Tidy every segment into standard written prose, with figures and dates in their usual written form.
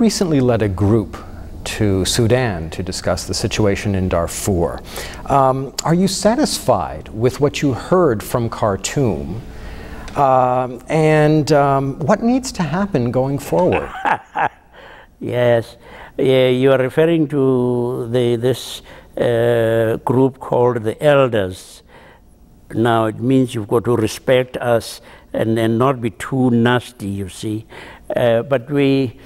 recently led a group to Sudan to discuss the situation in Darfur. Are you satisfied with what you heard from Khartoum? What needs to happen going forward? Yes, you are referring to this group called the Elders. Now it means you've got to respect us and not be too nasty, you see. But we've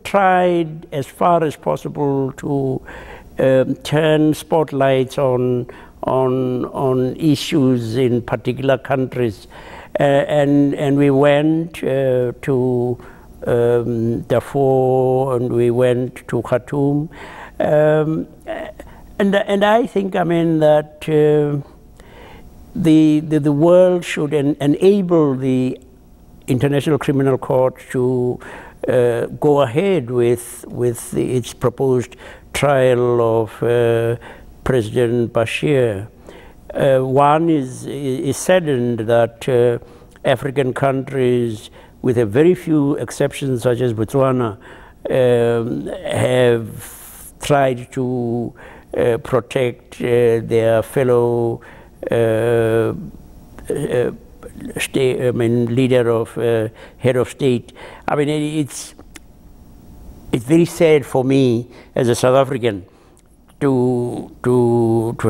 tried as far as possible to turn spotlights on issues in particular countries, and we went to Darfur, and we went to Khartoum, and I think, I mean, that the world should enable the International Criminal Court to go ahead with its proposed trial of President Bashir. One is saddened that African countries, with a very few exceptions such as Botswana, have tried to protect their fellow leader of head of state. I mean, it's very sad for me as a South African to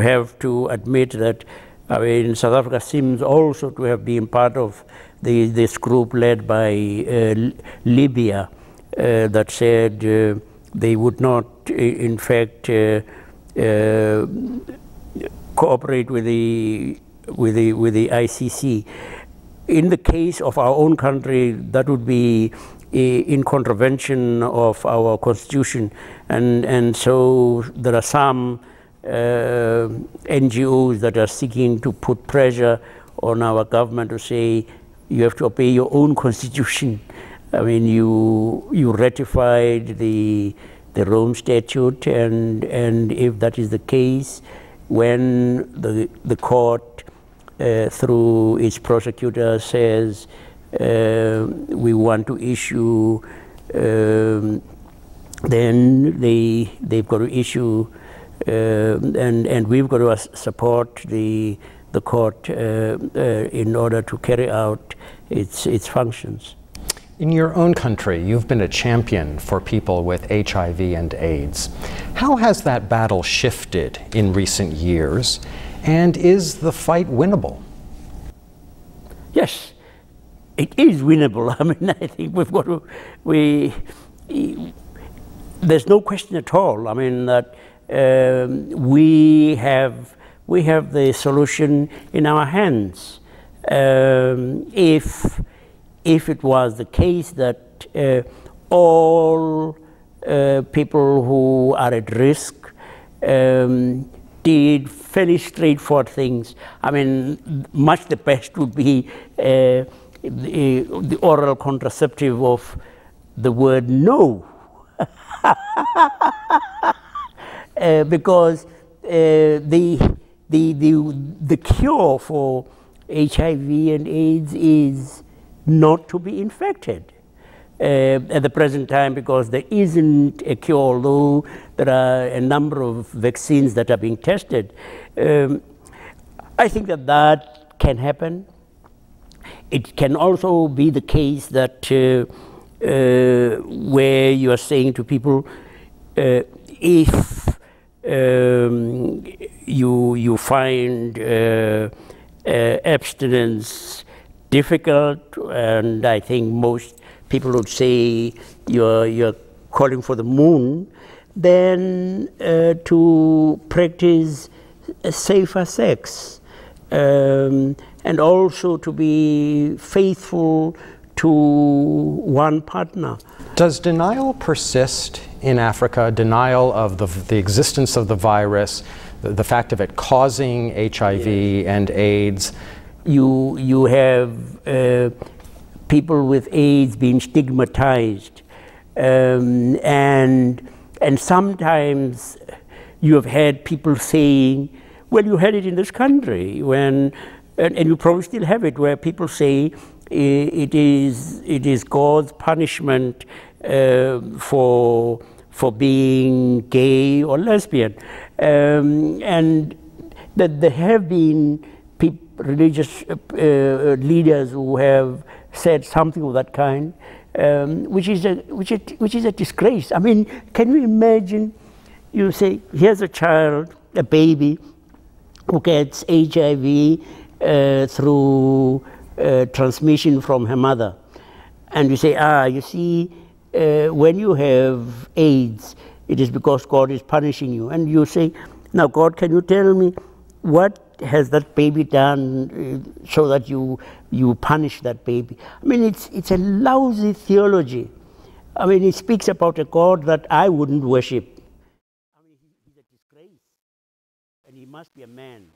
have to admit that, I mean, South Africa seems also to have been part of this group led by Libya that said they would not, in fact, cooperate with the ICC. In the case of our own country, that would be in contravention of our constitution, and so there are some NGOs that are seeking to put pressure on our government to say you have to obey your own constitution. I mean, you ratified the Rome Statute, and if that is the case, when the court through its prosecutor says we want to issue, then they've got to issue, and we've got to support the court in order to carry out its functions. In your own country, you've been a champion for people with HIV and AIDS. How has that battle shifted in recent years, and is the fight winnable? Yes, it is winnable. I mean, I think we've got to, there's no question at all. I mean, that we have the solution in our hands. If it was the case that all people who are at risk did fairly straightforward things, I mean, much the best would be the oral contraceptive of the word no. Because the cure for HIV and AIDS is not to be infected at the present time, because there isn't a cure, although there are a number of vaccines that are being tested. I think that can happen. It can also be the case that where you are saying to people, if you find abstinence difficult, and I think most people would say you're calling for the moon, then to practice safer sex, and also to be faithful to one partner. Does denial persist in Africa? Denial of the existence of the virus, the fact of it causing HIV and AIDS? You have people with AIDS being stigmatized, and sometimes you have had people saying, well, you had it in this country, and you probably still have it, where people say it is God's punishment for being gay or lesbian, and that there have been religious leaders who have said something of that kind, which is a disgrace. I mean, can you imagine? You say, here's a child, a baby, who gets HIV through transmission from her mother, and you say, you see, when you have AIDS, it is because God is punishing you. And you say, now God, can you tell me what has that baby done so that you punish that baby? I mean, it's a lousy theology. I mean, it speaks about a God that I wouldn't worship. I mean, he's a disgrace, and he must be a man.